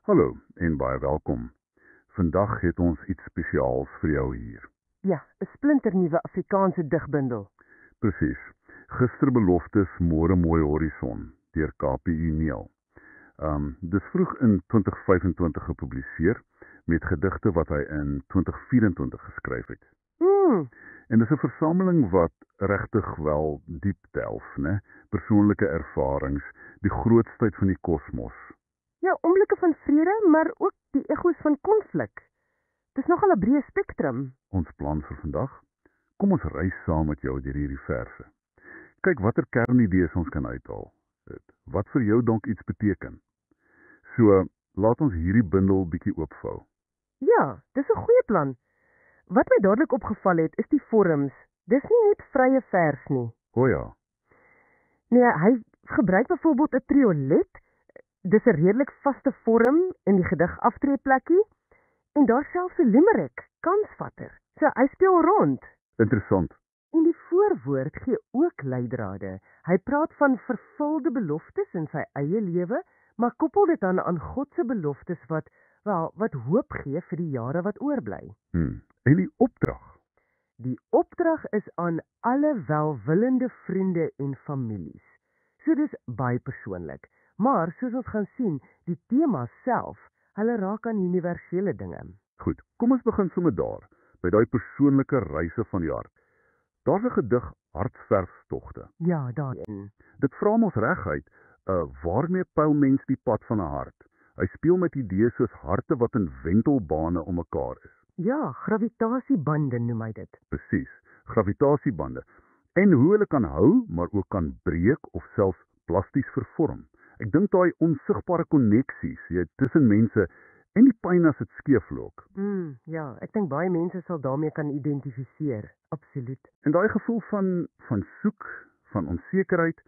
Hallo en baie welkom. Vandag het ons iets spesiaals vir jou hier. Ja, 'n splinternuwe Afrikaanse digbundel. Presies. Gisterbeloftes môre mooi horison deur KPU Neel. Dis vroeg in 2025 gepubliseer met gedigte wat hy in 2024 geskryf het. En dis 'n versameling wat regtig wel diep delf, né? Persoonlike ervarings, die grootheid van die kosmos. Ja, oomblikke van vrede, maar ook die egos van konflik. Dis nogal 'n breë spektrum. Ons plan vir vandag? Kom ons reis saam met jou deur hierdie verse. Kyk watter kernidees ons kan uithaal. Wat vir jou dalk iets beteken. So, laat ons hierdie bundel bietjie oopvou. Ja, dis 'n goeie plan. Wat my dadelik opgeval het, is die vorms. Dis nie net vrye vers nie. O ja, Nee, hy gebruik byvoorbeeld 'n triolet. Dis 'n redelik vaste vorm in die gedig aftreeplekkie. En daar selfs 'n limerick, kansvatter. So hy speel rond. interessant. En die voorwoord gee ook leidrade. Hy praat van vervulde beloftes in sy eie lewe, maar koppel dit dan aan God se beloftes wat hoop gee vir die jare wat oorbly. En die opdrag? Die opdrag is aan alle welwillende vriende en families. So dis baie persoonlik, maar soos ons gaan sien, die tema self, hulle raak aan universele dinge. Goed, kom ons begin sommer daar, by daai persoonlike reise van die hart. Daar's 'n gedig Hartverfstogte. Ja, daarin. Dit vra mos reguit, waarmee pyl mens die pad van 'n hart? Hy speel met idees soos harte wat in wentelbane om mekaar is. Ja, gravitasiebande noem hy dit. Presies, gravitasiebande. En hoe hulle kan hou, maar ook kan breek of selfs plasties vervorm. Ek dink daai onsigbare koneksies tussen mense en die pyn as dit skeefloop. Ja, ek dink baie mense sal daarmee kan identifiseer. Absoluut. En daai gevoel van soek, van onsekerheid,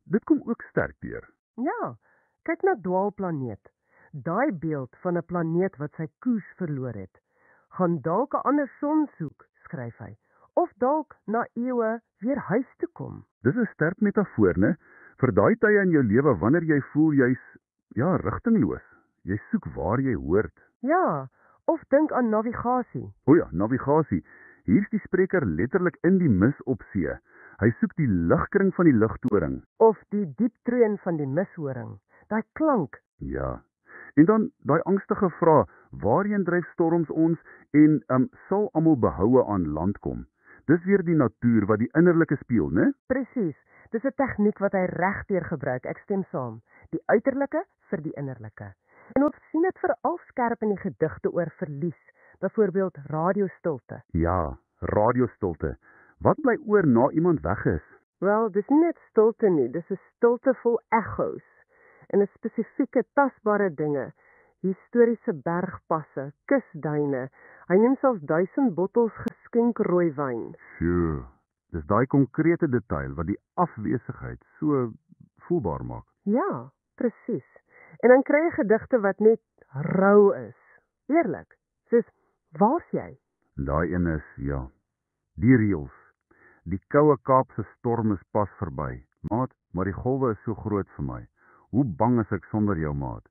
dit kom ook sterk deur. Ja, kyk na Dwaalplaneet. Daai beeld van 'n planeet wat sy koers verloor het. Gaan dalk 'n ander son soek, skryf hy. Of dalk na eeue weer huis toe kom. Dis 'n sterk metafoor, né? Vir daai tye in jou lewe wanneer jy voel jy's rigtingloos. Jy soek waar jy hoort. Ja, of dink aan navigasie. O ja, navigasie. Hier's die spreker letterlik in die mis op see. Hy soek die ligkring van die ligtoring. Of die diep treun van die mishoring. Daai klank. Ja. En dan daai angstige vraag, waarheen dryf storms ons en sal almal behoue aan land kom? Dis weer die natuur wat die innerlike spieël, né? Presies. Dis 'n tegniek wat hy regdeur gebruik. Ek stem saam. Die uiterlike vir die innerlike. En ons sien dit veral skerp in die gedigte oor verlies, byvoorbeeld radiostilte. Ja, radiostilte. Wat bly oor na iemand weg is? Wel, dis nie net stilte nie, dis 'n stilte vol echos en 'n spesifieke tasbare dinge, historiese bergpasse, kusduine. Hy neem selfs 1000 bottels geskenk rooiwyn. Sjoe, dis daai konkrete detail wat die afwesigheid so voelbaar maak. Ja, presies. En dan kry jy gedigte wat net rou is. Eerlik, soos, waar's jy? Daai een is, die reëls. Die koue Kaapse storm is pas verby. Maat, maar die golwe is so groot vir my. Hoe bang is ek sonder jou, maat?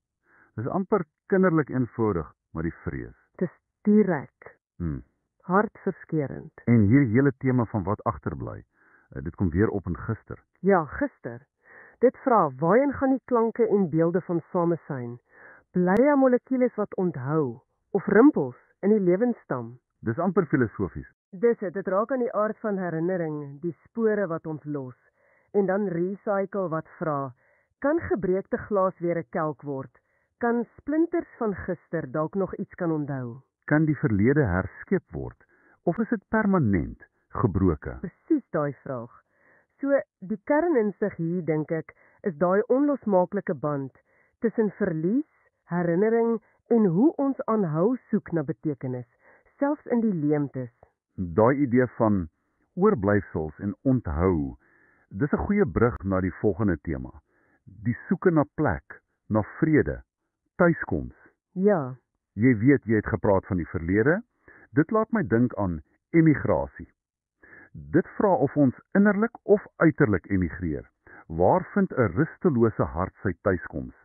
Dis amper kinderlik eenvoudig, maar die vrees. Dis direk, hartverskeurend. En hier hele tema van wat agterbly. Dit kom weer op in gister. Ja, gister. Dit vra, waarheen gaan die klanke en beelde van samesyn? Blye molekules wat onthou, of rimpels in die lewensstam? Dis amper filosofies. Dit raak aan die aard van herinnering, die spore wat ons los. En dan recycle wat vra, kan gebreekte glas weer 'n kelk word? Kan splinters van gister dalk nog iets kan onthou? Kan die verlede herskep word? Of is dit permanent gebroken? Presies daai vraag. So, die kerninsig hier, dink ek, is daai onlosmaaklike band tussen verlies, herinnering en hoe ons aanhou soek na betekenis, selfs in die leemtes. Daai idee van oorblyfsels en onthou, dis 'n goeie brug na die volgende tema. Die soeke na plek, na vrede, tuiskoms. Ja. Jy weet, jy het gepraat van die verlede. Dit laat my dink aan emigrasie. Dit vra of ons innerlik of uiterlik emigreer. Waar vind 'n rustelose hart sy tuiskoms?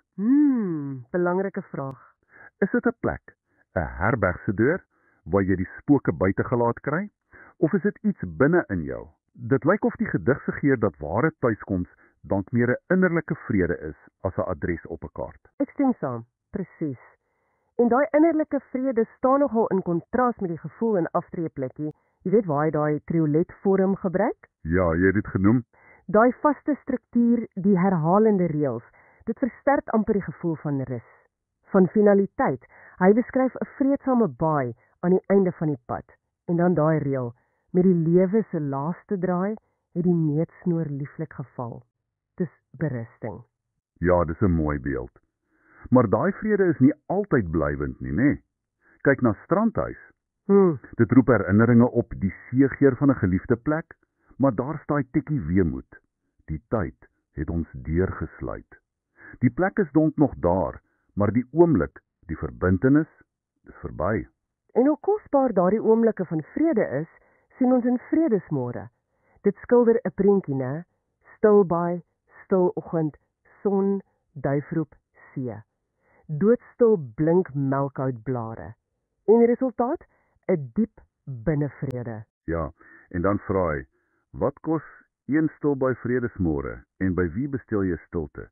Belangrike vraag. Is dit 'n plek, 'n herberg se deur, waar jy die spooke buite gelaat kry? Of is dit iets binne in jou? Dit lyk of die gedig suggereer dat ware tuiskoms dalk meer 'n innerlike vrede is as 'n adres op 'n kaart. Ek stem saam, presies. En daai innerlike vrede staan nogal in kontras met die gevoel in aftreeplekkie. Jy weet waar hy daai trioletvorm gebruik? Ja, jy het dit genoem. Daai vaste struktuur, die herhalende reëls, dit versterk amper die gevoel van rus, van finaliteit. Hy beskryf 'n vreedsame baai aan die einde van die pad. En dan daai reël, met die lewe se laaste draai, het die meetsnoer lieflik geval. Dis berusting. Ja, dis 'n mooi beeld. Maar daai vrede is nie altyd blywend nie, né? Kyk na Strandhuis. Dit roep herinneringe op die seegeur van 'n geliefde plek, maar daar staan tikkie weemoed. Die tyd het ons deurgesluit. Die plek is dalk nog daar, maar die oomblik, die verbintenis, is verby. En hoe kosbaar daardie oomblikke van vrede is, sien ons in Vredesmôre. Dit skilder 'n prentjie, né? Stil baai, stil oggend, son, duifroep, see. Doodstil blink melkhoutblare. En resultaat? 'n diep binnevrede. Ja, en dan vra hy, wat kos een stil by Vredesmôre en by wie bestel jy stilte?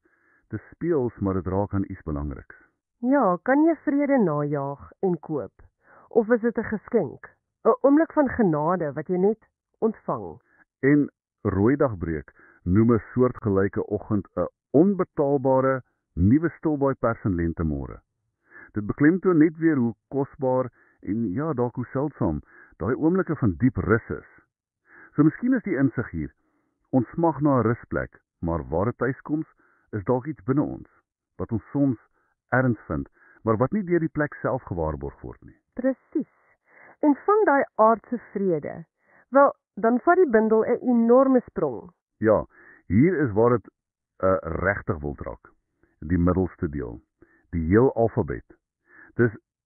Dis speels, maar dit raak aan iets belangriks. Ja, kan jy vrede najaag en koop? Of is dit 'n geskenk? 'n oomblik van genade wat jy net ontvang. En Rooidagbreek noem 'n soortgelyke oggend 'n onbetaalbare nuwe stilbaai pers en lentemôre. Dit beklemtoon net weer hoe kosbaar en ja, dalk hoe seldsaam daai oomblikke van diep rus is. So miskien is die insig hier, ons smag na 'n rusplek, maar ware tuiskoms is dalk iets binne ons, wat ons soms erns vind, maar wat nie deur die plek self gewaarborg word nie. Presies. En van daai aardse vrede, wel, dan vat die bundel 'n enorme sprong. Ja, hier is waar dit regtig wil raak. Die middelste deel, die heel alfabet.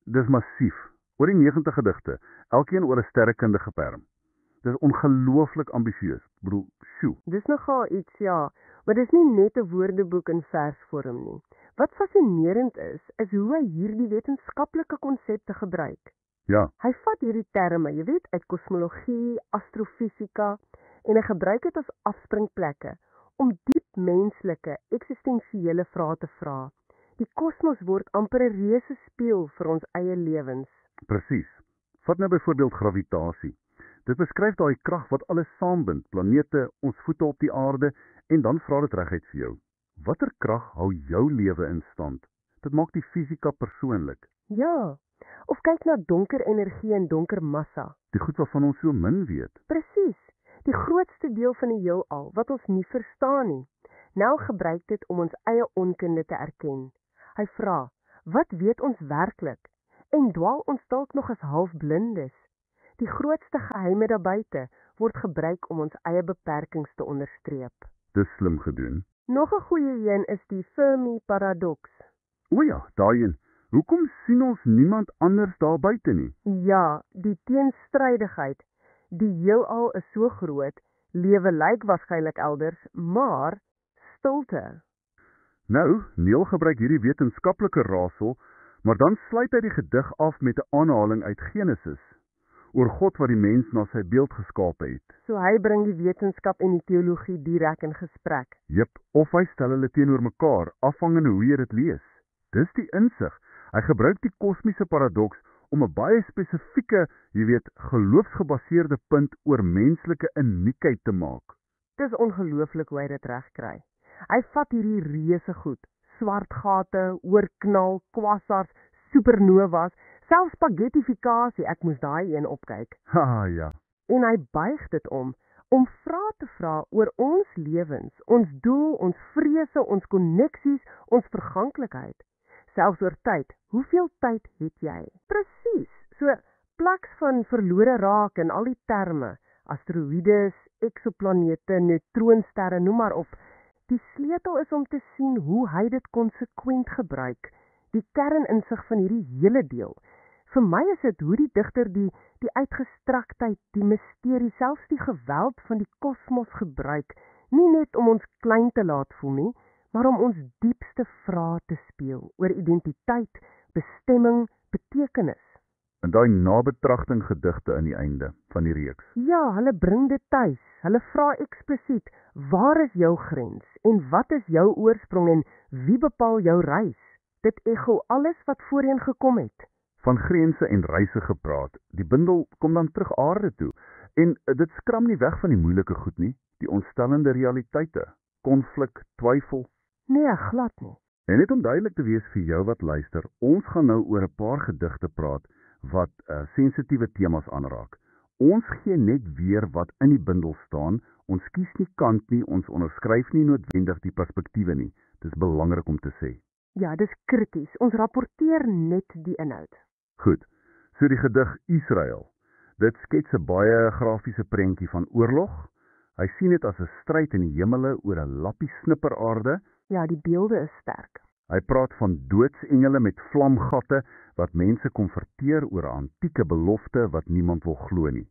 Dis massief, oor die 90 gedigte, elkeen oor 'n sterrekundige perm. Dis ongelooflik ambisieus, bedoel, sjoe. Dis nogal iets, ja, maar dis nie net 'n woordeboek in versvorm nie. Wat fascinerend is hoe hy hierdie wetenskaplike konsepte gebruik. Ja. Hy vat hierdie terme, jy weet, uit kosmologie, astrofisika, en hy gebruik dit as afspringplekke om diep menslike, eksistensiële vrae te vra. Die kosmos word amper 'n reuse spieël vir ons eie lewens. Presies. Vat nou byvoorbeeld gravitasie. Dit beskryf daai krag wat alles saambind, planete, ons voete op die aarde, en dan vra dit reguit vir jou. Watter krag hou jou lewe in stand? Dit maak die fisika persoonlik. Ja, of kyk na donker energie en donker massa. Die goed waarvan ons so min weet. Presies, die grootste deel van die heelal wat ons nie verstaan nie. Nou gebruik dit om ons eie onkunde te erken. Hy vra, wat weet ons werklik? En dwaal ons dalk nog as halfblindes? Die grootste geheime daar buite word gebruik om ons eie beperkings te onderstreep. Dis slim gedoen. Nog 'n goeie een is die Fermi-paradoks. O ja, daai een. Hoekom sien ons niemand anders daar buite nie? Ja, die teenstrydigheid. Die heelal is so groot, lewe lyk waarskynlik elders, maar stilte. Nou, Neil gebruik hierdie wetenskaplike raaisel, maar dan sluit hy die gedig af met 'n aanhaling uit Genesis oor God wat die mens na sy beeld geskape het. So hy bring die wetenskap en die teologie direk in gesprek. Jep, of hy stel hulle teenoor mekaar, afhangende hoe jy dit lees. Dis die insig. Hy gebruik die kosmiese paradoks om 'n baie spesifieke, jy weet, geloofsgebaseerde punt oor menslike uniekheid te maak. Dis ongelooflik hoe hy dit reg kry. Hy vat hierdie reuse goed, swart gate, oorknal, quasars, supernovas, selfs spaghettifikasie, ek moes daai een opkyk. Haha, ja. En hy buig dit om vrae te vra oor ons lewens, ons doel, ons vrese, ons koneksies, ons verganklikheid. Selfs oor tyd. Hoeveel tyd het jy? Presies. So plaks van verlore raak en al die terme, asteroïdes, eksoplanete, neutronsterre, noem maar op. Die sleutel is om te sien hoe hy dit konsekwent gebruik. Die kerninsig van hierdie hele deel. Vir my is dit hoe die digter die uitgestraktheid, die misterie, selfs die geweld van die kosmos gebruik, nie net om ons klein te laat voel nie, maar om ons diepste vrae te speel oor identiteit, bestemming, betekenis. En daai nabetragting gedigte aan die einde van die reeks. Ja, hulle bring dit tuis. Hulle vra eksplisiet, waar is jou grens en wat is jou oorsprong en wie bepaal jou reis? Dit ego alles wat voorheen gekom het. Van grense en reise gepraat, die bundel kom dan terug aarde toe. En dit skram nie weg van die moeilike goed nie, die ontstellende realiteite, konflik, twyfel. Nee, glad nie. En net om duidelik te wees vir jou wat luister, ons gaan nou oor 'n paar gedigte praat wat sensitiewe temas aanraak. Ons gee net weer wat in die bundel staan, ons kies nie kant nie, ons onderskryf nie noodwendig die perspektiewe nie. Dis belangrik om te sê. Ja, dis krities. Ons rapporteer net die inhoud. Goed, so die gedig Israel. Dit skets 'n baie grafiese prentjie van oorlog. Hy sien dit as 'n stryd in die hemele oor 'n lappie snipperaarde. Ja, die beelde is sterk. Hy praat van doodsengele met vlamgatte wat mense konfronteer oor 'n antieke belofte wat niemand wil glo nie.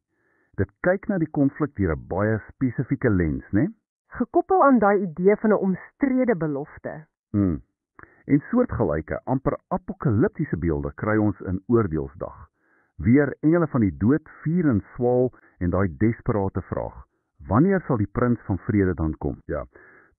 Dit kyk na die konflik deur 'n baie spesifieke lens, né? Gekoppel aan daai idee van 'n omstrede belofte. En soortgelyke, amper apokaliptiese beelde kry ons in Oordeelsdag. Weer engele van die dood, vuur en swaal en daai desperate vraag: wanneer sal die prins van vrede dan kom? Ja,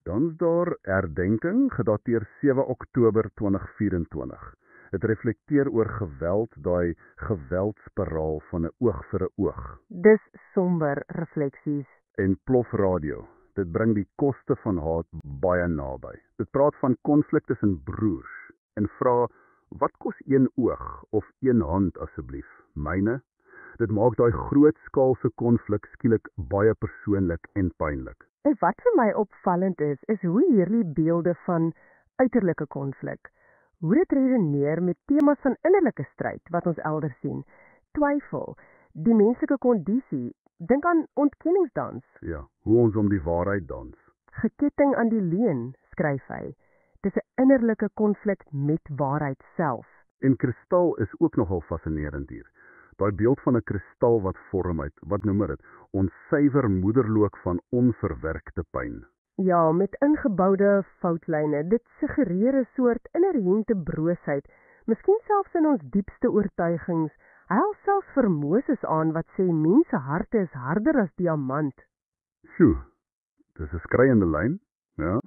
dan's daar herdenking gedateer 7 Oktober 2024. Dit reflekteer oor geweld, daai geweldspiraal van 'n oog vir 'n oog. Dis somber refleksies. En Plof Radio. Dit bring die koste van haat baie naby. Dit praat van konflik tussen broers en vra, wat kos een oog of een hand asseblief? Myne? Dit maak daai grootskaalse konflik skielik baie persoonlik en pynlik. En wat vir my opvallend is hoe hierdie beelde van uiterlike konflik, hoe dit redeneer met temas van innerlike stryd wat ons elders sien, twyfel, die menslike kondisie. Dink aan ontkenningsdans. Ja, hoe ons om die waarheid dans. Geketting aan die leuen, skryf hy. Dis 'n innerlike konflik met waarheid self. En kristal is ook nogal fascinerend hier. Daai beeld van 'n kristal wat vorm uit, wat noem dit, ons suiwer moederlook van onverwerkte pyn. Ja, met ingeboude foutlyne. Dit suggereer 'n soort inherente broosheid, miskien selfs in ons diepste oortuigings. Hy haal selfs vir Moses aan wat sê mense harte is harder as diamant. Sjoe, dis 'n skreiende lyn, ja.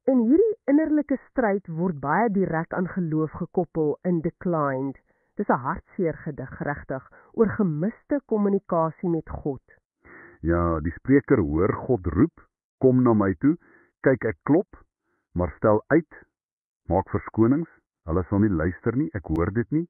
En hierdie innerlike stryd word baie direk aan geloof gekoppel in Declined. Dis 'n hartseer gedig regtig oor gemiste kommunikasie met God. Ja, die spreker hoor God roep, kom na my toe, kyk ek klop, maar stel uit, maak verskonings, hulle sal nie luister nie, ek hoor dit nie.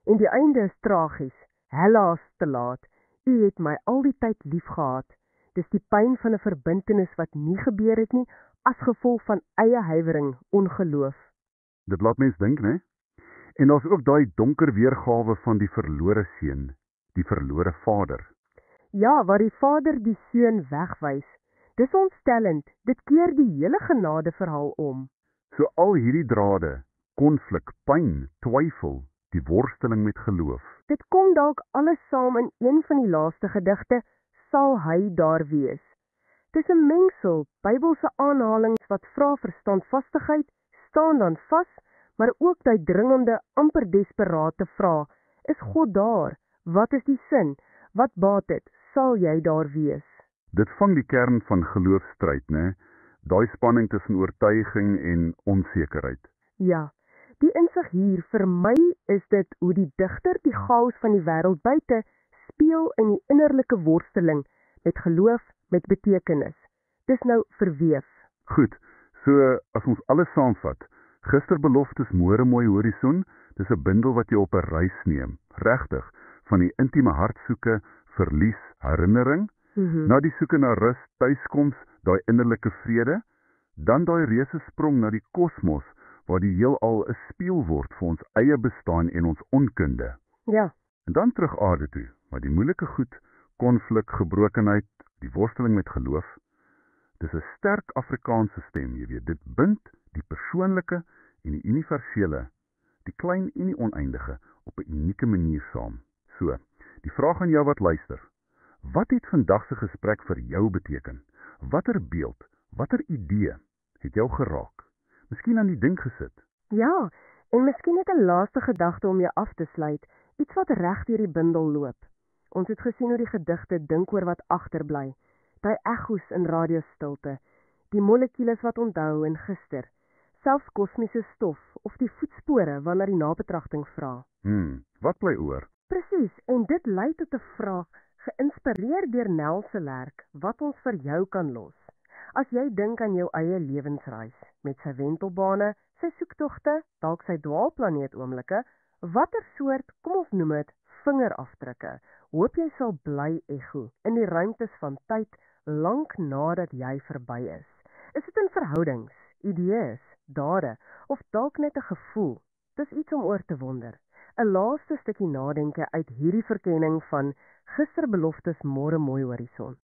En die einde is tragies, helaas te laat. U het my al die tyd lief gehad. Dis die pyn van 'n verbintenis wat nie gebeur het nie, as gevolg van eie huiwering, ongeloof. Dit laat mens dink, né? En daar's ook daai donker weergawe van die verlore seun, die verlore vader. Ja, waar die vader die seun wegwys. Dis ontstellend, dit keer die hele genadeverhaal om. So al hierdie drade, konflik, pyn, twyfel, die worsteling met geloof. Dit kom dalk alles saam in een van die laaste gedigte, sal hy daar wees. Dis 'n mengsel, Bybelse aanhalings wat vra vir standvastigheid, staan dan vas, maar ook die dringende, amper desperate vraag, is God daar? Wat is die sin? Wat baat dit? Sal jy daar wees? Dit vang die kern van geloofstryd, né? Daai spanning tussen oortuiging en onsekerheid. Ja, die insig hier vir my is dit hoe die digter die chaos van die wêreld buite speel in die innerlike worsteling met geloof, met betekenis. Dis nou verweef. Goed, so as ons alles saamvat, Gisterbeloftes môre mooi horison, dis 'n bundel wat jou op 'n reis neem, regtig, van die intieme hartsoeke, verlies, herinnering, na die soeke na rus, tuiskoms, daai innerlike vrede, dan daai reuse sprong na die kosmos, waar die heelal 'n spieël word vir ons eie bestaan en ons onkunde. Ja. En dan terug aarde toe, maar die moeilike goed, konflik, gebrokenheid, die worsteling met geloof, dis 'n sterk Afrikaanse stem, jy weet, dit bind die persoonlike en die universele, die klein en die oneindige, op 'n unieke manier saam. So, die vraag aan jou wat luister, wat het vandag se gesprek vir jou beteken? Watter beeld, watter idee het jou geraak? Miskien aan die dink gesit? Ja, En miskien net 'n laaste gedagte om jou af te sluit, iets wat reg deur die bundel loop. Ons het gesien hoe die gedigte dink oor wat agterbly, daai echos in radiostilte, die molekules wat onthou en gister, selfs kosmiese stof of die voetspore wanneer die nabetragting vra. Wat bly oor? Presies, en dit lei tot 'n vraag, geïnspireer deur Nel se werk, wat ons vir jou kan los. As jy dink aan jou eie lewensreis, met sy wentelbane, sy soektogte, dalk sy dwaalplaneet oomblikke, watter soort, kom ons noem dit, vingerafdrukke, hoop jy sal bly echo in die ruimtes van tyd, lank nadat jy verby is. Is dit in verhoudings, idees, dade, of dalk net 'n gevoel? Dis iets om oor te wonder. 'n Laaste stukkie nadenke uit hierdie verkenning van Gisterbeloftes môre mooi horison.